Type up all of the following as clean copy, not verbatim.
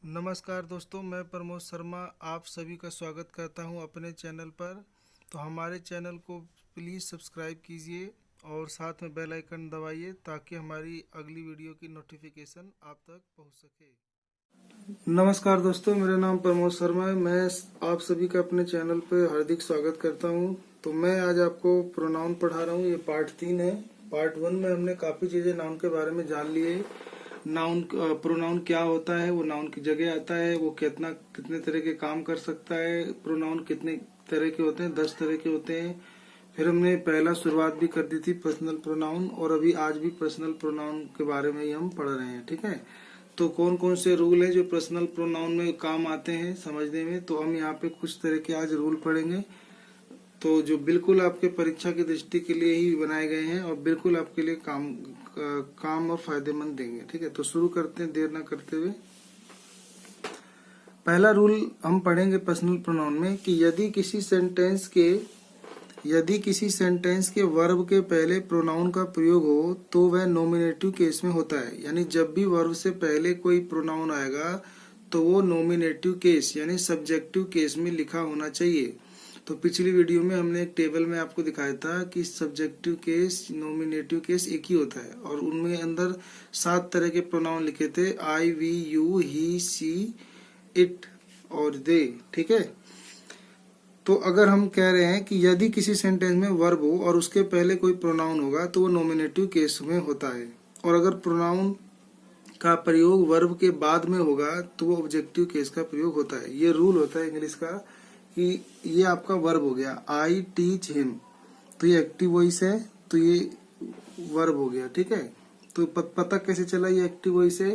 नमस्कार दोस्तों, मैं प्रमोद शर्मा आप सभी का स्वागत करता हूं अपने चैनल पर। तो हमारे चैनल को प्लीज़ सब्सक्राइब कीजिए और साथ में बेल आइकन दबाइए ताकि हमारी अगली वीडियो की नोटिफिकेशन आप तक पहुंच सके। नमस्कार दोस्तों, मेरा नाम प्रमोद शर्मा है। मैं आप सभी का अपने चैनल पर हार्दिक स्वागत करता हूं। तो मैं आज आपको प्रोनाउन पढ़ा रहा हूं। ये पार्ट 3 है। पार्ट 1 में हमने काफ़ी चीज़ें नाउन के बारे में जान लिए। नाउन प्रोनाउन क्या होता है, वो नाउन की जगह आता है, वो कितने तरह के काम कर सकता है, प्रोनाउन कितने तरह के होते हैं, 10 तरह के होते हैं। फिर हमने पहला शुरुआत भी कर दी थी पर्सनल प्रोनाउन, और अभी आज भी पर्सनल प्रोनाउन के बारे में ही हम पढ़ रहे हैं। ठीक है, तो कौन कौन से रूल है जो पर्सनल प्रोनाउन में काम आते हैं समझने में, तो हम यहाँ पे कुछ तरह के आज रूल पढ़ेंगे। तो जो बिल्कुल आपके परीक्षा की दृष्टि के लिए ही बनाए गए हैं और बिल्कुल आपके लिए काम और फायदेमंद देंगे। ठीक है, तो शुरू करते हैं देर ना करते हुए। पहला रूल हम पढ़ेंगे पर्सनल प्रोनाउन में कि यदि किसी सेंटेंस के वर्ब के पहले प्रोनाउन का प्रयोग हो तो वह नॉमिनेटिव केस में होता है। यानी जब भी वर्ब से पहले कोई प्रोनाउन आएगा तो वो नॉमिनेटिव केस यानी सब्जेक्टिव केस में लिखा होना चाहिए। तो पिछली वीडियो में हमने एक टेबल में आपको दिखाया था कि सब्जेक्टिव केस नॉमिनेटिव केस एक ही होता है, और उनमें अंदर 7 तरह के प्रोनाउन लिखे थे, I, we, you, he, she, it और दे। ठीक है, तो अगर हम कह रहे हैं कि यदि किसी सेंटेंस में वर्ब हो और उसके पहले कोई प्रोनाउन होगा तो वो नॉमिनेटिव केस में होता है, और अगर प्रोनाउन का प्रयोग वर्ब के बाद में होगा तो वो ऑब्जेक्टिव केस का प्रयोग होता है। ये रूल होता है इंग्लिश का कि ये आपका वर्ब हो गया, आई टीच हिम, तो ये एक्टिव वॉइस है, तो ये वर्ब हो गया। ठीक है, तो पता कैसे चला ये एक्टिव वॉइस है?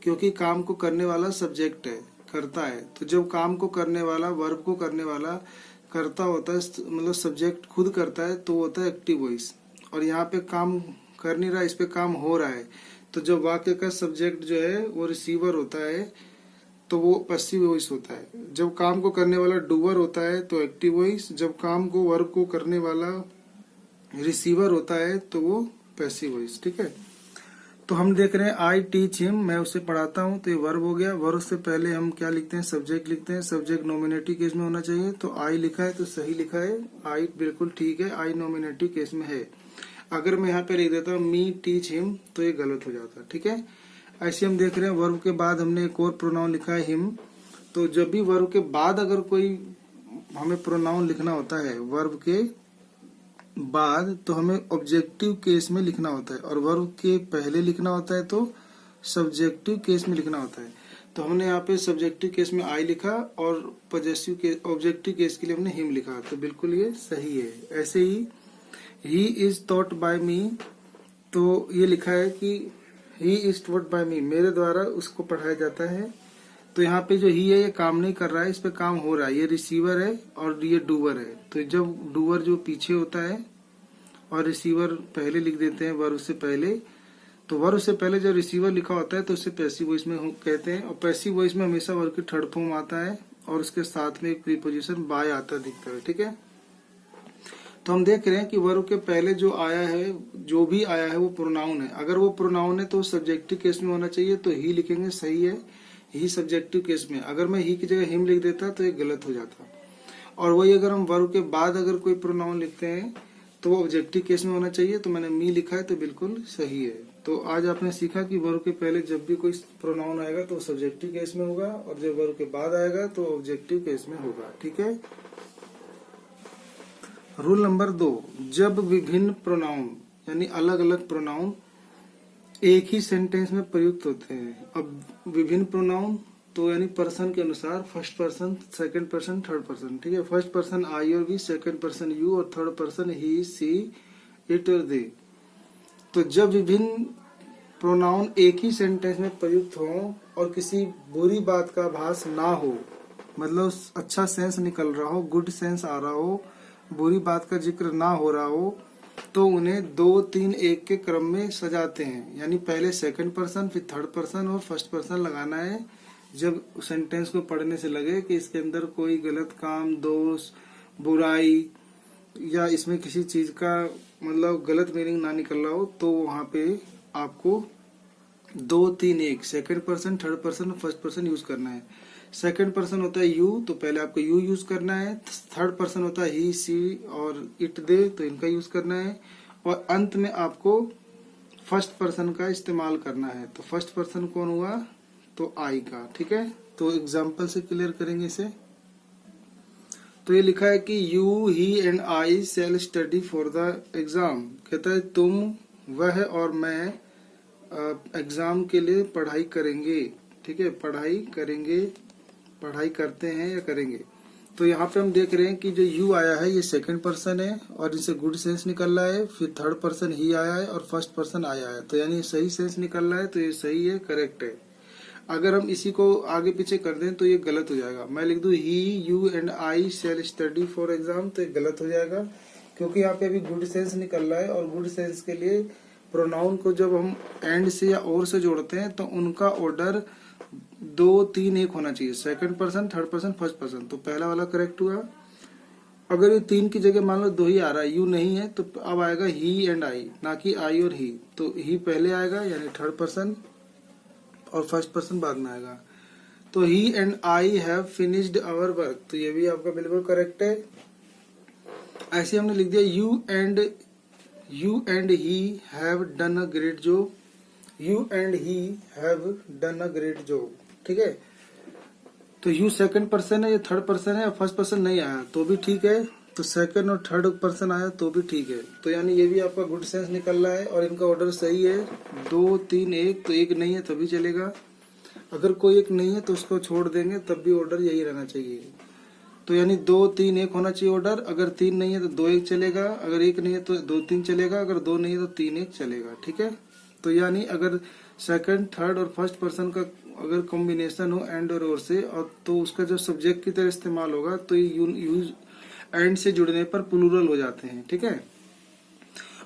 क्योंकि काम को करने वाला सब्जेक्ट है, करता है। तो जब काम को करने वाला वर्ब को करने वाला करता होता है, मतलब सब्जेक्ट खुद करता है, तो होता है एक्टिव वॉइस। और यहाँ पे काम कर नहीं रहा, इस पे काम हो रहा है। तो जब वाक्य का सब्जेक्ट जो है वो रिसीवर होता है तो वो पैसिव वॉइस होता है। जब काम को करने वाला डूअर होता है तो एक्टिव वॉइस, जब काम को वर्ब को करने वाला रिसीवर होता है तो वो पैसिव वॉइस। ठीक है, तो हम देख रहे हैं आई टीच हिम, मैं उसे पढ़ाता हूँ, तो ये वर्ब हो गया। वर्ब से पहले हम क्या लिखते हैं? सब्जेक्ट लिखते हैं। सब्जेक्ट नॉमिनेटिव केस में होना चाहिए, तो आई लिखा है तो सही लिखा है, आई बिल्कुल ठीक है, आई नॉमिनेटिव केस में है। अगर मैं यहाँ पे लिख देता हूँ मी टीच हिम तो ये गलत हो जाता। ठीक है, ऐसे हम देख रहे हैं वर्ब के बाद हमने एक और प्रोनाउन लिखा है हिम। तो जब भी वर्ब के बाद अगर कोई हमें प्रोनाउन लिखना होता है वर्ब के बाद, तो हमें ऑब्जेक्टिव केस में लिखना होता है, और वर्ब के पहले लिखना होता है तो सब्जेक्टिव केस में लिखना होता है। तो हमने यहाँ पे सब्जेक्टिव केस में आई लिखा और पॉजेसिव केस ऑब्जेक्टिव केस के लिए हमने हिम लिखा, तो बिल्कुल ये सही है। ऐसे ही इज टॉट बाय मी, तो ये लिखा है कि ही इज टॉट बाय मी, मेरे द्वारा उसको पढ़ाया जाता है। तो यहाँ पे जो ही है ये काम नहीं कर रहा है, इस पे काम हो रहा है। ये रिसीवर है और ये डूवर है। तो जब डूवर जो पीछे होता है और रिसीवर पहले लिख देते हैं वर्ब से पहले, तो वर्ब से पहले जब रिसीवर लिखा होता है तो उसे पैसिव वॉइस में कहते हैं। और पैसिव वॉइस में हमेशा वर्ब की थर्ड फॉर्म आता है और उसके साथ में एक प्रीपोजिशन बाय आता दिखता है। ठीक है, तो हम देख रहे हैं कि वर्ब के पहले जो आया है, जो भी आया है वो प्रोनाउन है। अगर वो प्रोनाउन है तो सब्जेक्टिव केस में होना चाहिए, तो ही लिखेंगे, सही है, ही सब्जेक्टिव केस में। अगर मैं ही की जगह हिम लिख देता तो ये गलत हो जाता। और वही अगर हम वर्ब के बाद अगर कोई प्रोनाउन लिखते हैं तो वो ऑब्जेक्टिव केस में होना चाहिए, तो मैंने मी लिखा है तो बिल्कुल सही है। तो आज आपने सीखा कि वर्ब के पहले जब भी कोई प्रोनाउन आएगा तो सब्जेक्टिव केस में होगा, और जब वर्ब के बाद आएगा तो ऑब्जेक्टिव केस में होगा। ठीक है, रूल नंबर 2, जब विभिन्न प्रोनाउन यानी अलग अलग प्रोनाउन एक ही सेंटेंस में प्रयुक्त होते हैं। अब विभिन्न प्रोनाउन तो यानी पर्सन के अनुसार, first person, second person, third person. ठीक है, फर्स्ट पर्सन आई और वी, सेकंड पर्सन यू, और third person he, she, it और दे। तो जब विभिन्न प्रोनाउन एक ही सेंटेंस में प्रयुक्त हो और किसी बुरी बात का आभास ना हो, मतलब अच्छा सेंस निकल रहा हो, गुड सेंस आ रहा हो, बुरी बात का जिक्र ना हो रहा हो, तो उन्हें 2, 3, 1 के क्रम में सजाते हैं। यानी पहले सेकंड पर्सन, फिर थर्ड पर्सन और फर्स्ट पर्सन लगाना है। जब सेंटेंस को पढ़ने से लगे कि इसके अंदर कोई गलत काम, दोष, बुराई या इसमें किसी चीज का मतलब गलत मीनिंग ना निकल रहा हो, तो वहां पे आपको 2 3 1 सेकंड पर्सन, थर्ड पर्सन और फर्स्ट पर्सन यूज करना है। सेकंड पर्सन होता है यू, तो पहले आपको यू यूज करना है। थर्ड पर्सन होता है ही, सी और इट, दे, तो इनका यूज करना है। और अंत में आपको फर्स्ट पर्सन का इस्तेमाल करना है। तो फर्स्ट पर्सन कौन हुआ, तो आई का। ठीक है, तो एग्जाम्पल से क्लियर करेंगे इसे। तो ये लिखा है कि you, he and I shall study for the exam. कहता है तुम, वह और मैं एग्जाम के लिए पढ़ाई करेंगे। ठीक है, पढ़ाई करेंगे, पढ़ाई करते हैं या करेंगे। तो यहाँ पे हम देख रहे हैं कि जो यू आया है ये सेकंड पर्सन है और इसे गुड सेंस निकल रहा है। फिर थर्ड पर्सन ही आया है और फर्स्ट पर्सन आया है, तो यानी सही सेंस निकल रहा है, तो ये सही है, करेक्ट है। अगर हम इसी को आगे पीछे कर दें तो ये गलत हो जाएगा। मैं लिख दूं he, you and I shall study for exam, तो ये गलत हो जाएगा क्योंकि यहाँ पे अभी गुड सेंस निकल रहा है। और गुड सेंस के लिए प्रोनाउन को जब हम एंड से या और से जोड़ते हैं तो उनका ऑर्डर 2 3 1 होना चाहिए, second person, third person, first person. तो पहला वाला करेक्ट हुआ। अगर ये 3 की जगह मान लो 2 ही आ रहा है, यू नहीं है, तो अब आएगा ही एंड आई, ना कि आई और ही। तो ही पहले आएगा यानी थर्ड पर्सन और फर्स्ट पर्सन बाद में आएगा। तो he and I have finished our work, तो ये भी आपका बिल्कुल करेक्ट है। ऐसे हमने लिख दिया you and he have done a great job, you and he have done a great job. ठीक है, तो यू सेकंड पर्सन है, ये थर्ड पर्सन है, फर्स्ट पर्सन नहीं आया तो भी ठीक है। तो सेकंड और थर्ड पर्सन आया तो भी ठीक है। तो यानी ये भी आपका गुड सेंस निकल रहा है और इनका ऑर्डर सही है। 2 3 1, तो एक नहीं है तभी चलेगा। अगर कोई एक नहीं है तो उसको छोड़ देंगे, तब भी ऑर्डर यही रहना चाहिए। तो यानी 2 3 1 होना चाहिए ऑर्डर। अगर 3 नहीं है तो 2 1 चलेगा, अगर 1 नहीं है तो 2 3 चलेगा, अगर 2 नहीं है तो 3 1 चलेगा। ठीक है, तो यानी अगर सेकंड, थर्ड और फर्स्ट पर्सन का अगर कॉम्बिनेशन हो एंड और से, और तो उसका जो सब्जेक्ट की तरह इस्तेमाल होगा तो यूज एंड से जुड़ने पर प्लूरल हो जाते हैं। ठीक है,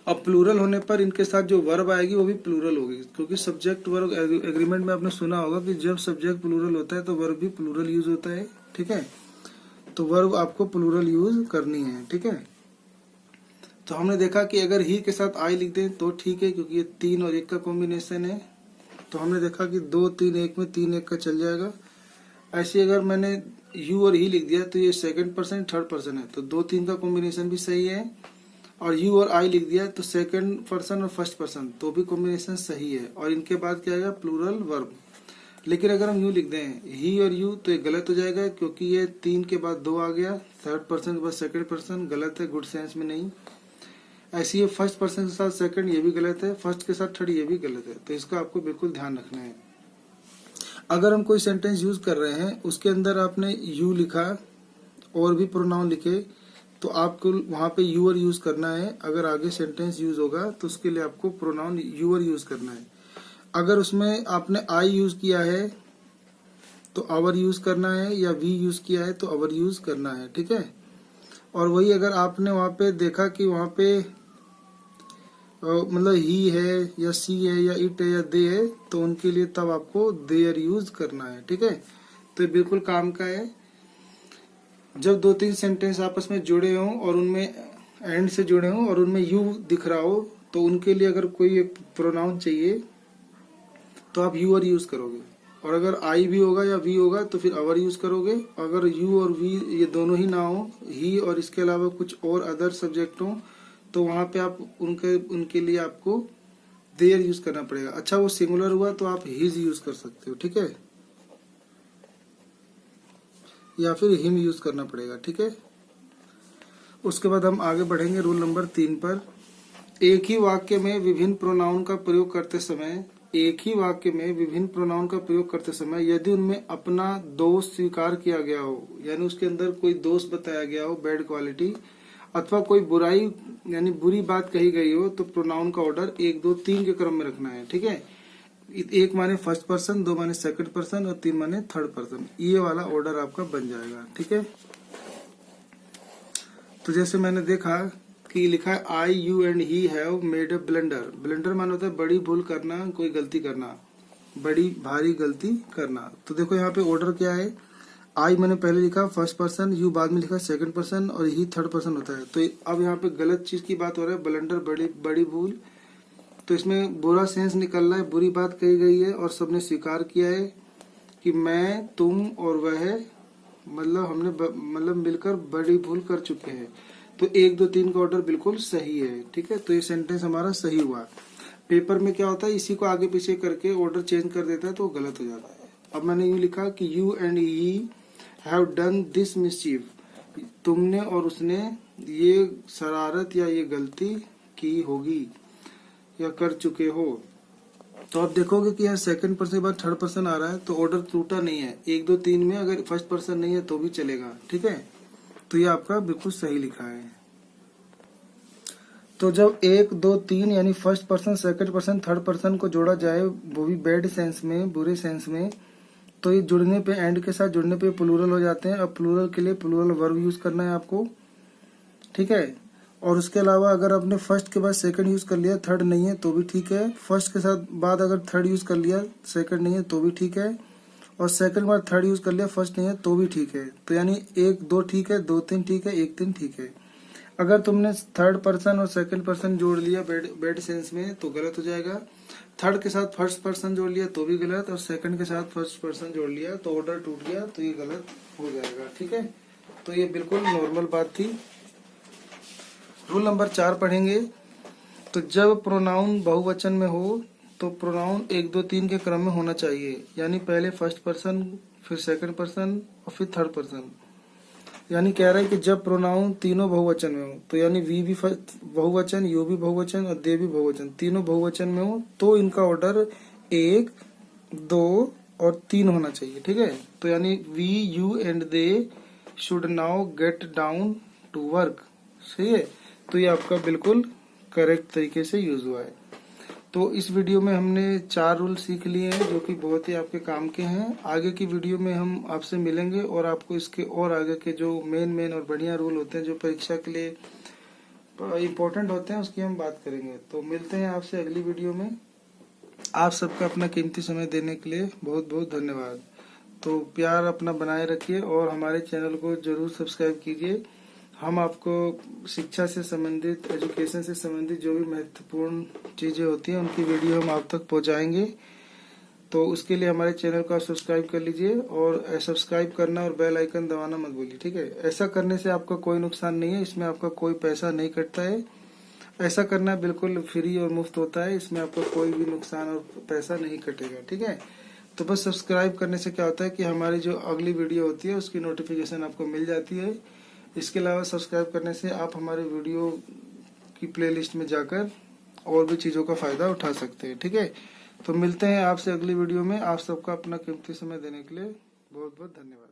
अब प्लूरल होने पर इनके साथ जो वर्ब आएगी वो भी प्लूरल होगी, क्योंकि सब्जेक्ट वर्ब एग्रीमेंट में आपने सुना होगा कि जब सब्जेक्ट प्लूरल होता है तो वर्ब भी प्लूरल यूज होता है। ठीक है, तो वर्ब आपको प्लूरल यूज करनी है। ठीक है, तो हमने देखा कि अगर ही के साथ आई लिख दें तो ठीक है, क्योंकि ये 3 और 1 का कॉम्बिनेशन है। तो हमने देखा कि 2 3 1 में 3 1 का चल जाएगा। ऐसे अगर मैंने यू और ही लिख दिया तो ये सेकंड पर्सन, थर्ड पर्सन है, तो 2 3 का कॉम्बिनेशन भी सही है। और यू और आई लिख दिया तो सेकंड पर्सन और फर्स्ट पर्सन, तो भी कॉम्बिनेशन सही है। और इनके बाद क्या आएगा, प्लूरल वर्ब। लेकिन अगर हम यू लिख दें ही और यू तो ये गलत हो जाएगा, क्योंकि ये 3 के बाद 2 आ गया, थर्ड पर्सन के बाद सेकंड पर्सन, गलत है, गुड सेंस में नहीं। ऐसे ही फर्स्ट पर्सन के साथ सेकंड, ये भी गलत है, फर्स्ट के साथ थर्ड, ये भी गलत है। तो इसका आपको बिल्कुल ध्यान रखना है। अगर हम कोई सेंटेंस यूज कर रहे हैं उसके अंदर आपने यू लिखा और भी प्रोनाउन लिखे, तो आपको वहां पे यूअर यूज करना है। अगर आगे सेंटेंस यूज होगा तो उसके लिए आपको प्रोनाउन यूअर यूज करना है। अगर उसमें आपने आई यूज किया है तो आवर यूज करना है, या वी यूज किया है तो आवर यूज करना है। ठीक है, और वही अगर आपने वहां पे देखा कि वहां पे मतलब ही है या सी है या इट है या दे है, तो उनके लिए तब आपको देयर यूज करना है। ठीक है, तो ये बिल्कुल काम का है। जब 2 3 सेंटेंस आपस में जुड़े हों और उनमें एंड से जुड़े हों और उनमें यू दिख रहा हो, तो उनके लिए अगर कोई एक प्रोनाउन चाहिए तो आप यू और यूज करोगे। और अगर आई भी होगा या वी होगा तो फिर अवर यूज करोगे। अगर यू और वी ये दोनों ही ना हो, ही और इसके अलावा कुछ और अदर सब्जेक्ट हो, तो वहां पे आप उनके लिए आपको देयर यूज करना पड़ेगा। अच्छा, वो सिंगुलर हुआ तो आप हिज यूज कर सकते हो। ठीक है, या फिर हिम यूज करना पड़ेगा। ठीक है, उसके बाद हम आगे बढ़ेंगे रूल नंबर 3 पर। एक ही वाक्य में विभिन्न प्रोनाउन का प्रयोग करते समय, एक ही वाक्य में विभिन्न प्रोनाउन का प्रयोग करते समय यदि उनमें अपना दोष स्वीकार किया गया हो, यानी उसके अंदर कोई दोष बताया गया हो, बैड क्वालिटी, अथवा कोई बुराई यानी बुरी बात कही गई हो, तो प्रोनाउन का ऑर्डर 1 2 3 के क्रम में रखना है। ठीक है, 1 माने फर्स्ट पर्सन, 2 माने सेकंड पर्सन और 3 माने थर्ड पर्सन, ये वाला ऑर्डर आपका बन जाएगा। ठीक है, तो जैसे मैंने देखा कि लिखा है I you and he have made a blunder. Blunder माने होता है बड़ी भूल करना, कोई गलती करना, बड़ी भारी गलती करना। तो देखो यहाँ पे ऑर्डर क्या है, आई मैंने पहले लिखा फर्स्ट पर्सन, यू बाद में लिखा सेकंड पर्सन और ही थर्ड पर्सन होता है। तो अब यहाँ पे गलत चीज की बात हो रहा है, ब्लंडर बड़ी भूल, तो इसमें बुरा सेंस निकल रहा है, बुरी बात कही गई है और सबने स्वीकार किया है कि मैं, तुम और वह हमने मिलकर बड़ी भूल कर चुके हैं। तो 1 2 3 का ऑर्डर बिल्कुल सही है। ठीक है, तो ये सेंटेंस हमारा सही हुआ। पेपर में क्या होता है, इसी को आगे पीछे करके ऑर्डर चेंज कर देता है तो गलत हो जाता है। अब मैंने यूं लिखा कि you and he have done this mischief, तुमने और उसने ये शरारत या ये गलती की होगी या कर चुके हो। तो आप देखोगे कि यहाँ सेकंड पर्सन के बाद थर्ड पर्सन आ रहा है तो ऑर्डर टूटा नहीं है। 1 2 3 में अगर फर्स्ट पर्सन नहीं है तो भी चलेगा। ठीक है, तो ये आपका बिल्कुल सही लिखा है। तो जब 1 2 3 यानी first person, second person, third person को जोड़ा जाए, वो भी बैड सेंस में, बुरे सेंस में, तो ये जुड़ने पे, एंड के साथ जुड़ने पे प्लूरल हो जाते हैं। अब प्लूरल के लिए प्लूरल वर्ब यूज करना है आपको। ठीक है, और उसके अलावा अगर आपने फर्स्ट के बाद सेकंड यूज कर लिया, थर्ड नहीं है तो भी ठीक है। फर्स्ट के साथ बाद अगर थर्ड यूज कर लिया, सेकंड नहीं है तो भी ठीक है। और सेकंड बार थर्ड यूज कर लिया, फर्स्ट नहीं है तो भी ठीक है। तो यानी 1 2 ठीक है, 2 3 ठीक है, 1 3 ठीक है। अगर तुमने थर्ड पर्सन और सेकंड पर्सन जोड़ लिया बैड सेंस में तो गलत हो जाएगा। थर्ड के साथ फर्स्ट पर्सन जोड़ लिया तो भी गलत, और सेकंड के साथ फर्स्ट पर्सन जोड़ लिया तो ऑर्डर टूट गया तो ये गलत हो जाएगा। ठीक है, तो ये बिल्कुल नॉर्मल बात थी। रूल नंबर 4 पढ़ेंगे। तो जब प्रोनाउन बहुवचन में हो तो प्रोनाउन 1 2 3 के क्रम में होना चाहिए, यानी पहले फर्स्ट पर्सन, फिर सेकंड पर्सन और फिर थर्ड पर्सन। यानी कह रहा है कि जब प्रोनाउन तीनों बहुवचन में हो, तो यानी वी भी बहुवचन, यू भी बहुवचन और दे भी बहुवचन, तीनों बहुवचन में हो तो इनका ऑर्डर 1 2 और 3 होना चाहिए। ठीक है, तो यानी we you and they should now get down to work. सही है, तो ये आपका बिल्कुल करेक्ट तरीके से यूज हुआ है। तो इस वीडियो में हमने 4 रूल सीख लिए हैं जो कि बहुत ही आपके काम के हैं। आगे की वीडियो में हम आपसे मिलेंगे और आपको इसके और आगे के जो मेन और बढ़िया रूल होते हैं जो परीक्षा के लिए इम्पोर्टेंट होते हैं उसकी हम बात करेंगे। तो मिलते हैं आपसे अगली वीडियो में। आप सबका अपना कीमती समय देने के लिए बहुत बहुत धन्यवाद। तो प्यार अपना बनाए रखिए और हमारे चैनल को जरूर सब्सक्राइब कीजिए। हम आपको शिक्षा से संबंधित, एजुकेशन से संबंधित जो भी महत्वपूर्ण चीजें होती हैं उनकी वीडियो हम आप तक पहुंचाएंगे। तो उसके लिए हमारे चैनल को आप सब्सक्राइब कर लीजिए और सब्सक्राइब करना और बेल आइकन दबाना मत भूलिए। ठीक है, ऐसा करने से आपका कोई नुकसान नहीं है, इसमें आपका कोई पैसा नहीं कटता है। ऐसा करना बिल्कुल फ्री और मुफ्त होता है, इसमें आपका कोई भी नुकसान और पैसा नहीं कटेगा। ठीक है, तो बस सब्सक्राइब करने से क्या होता है कि हमारी जो अगली वीडियो होती है उसकी नोटिफिकेशन आपको मिल जाती है। इसके अलावा सब्सक्राइब करने से आप हमारे वीडियो की प्लेलिस्ट में जाकर और भी चीज़ों का फायदा उठा सकते हैं। ठीक है, तो मिलते हैं आपसे अगली वीडियो में। आप सबका अपना कीमती समय देने के लिए बहुत बहुत धन्यवाद।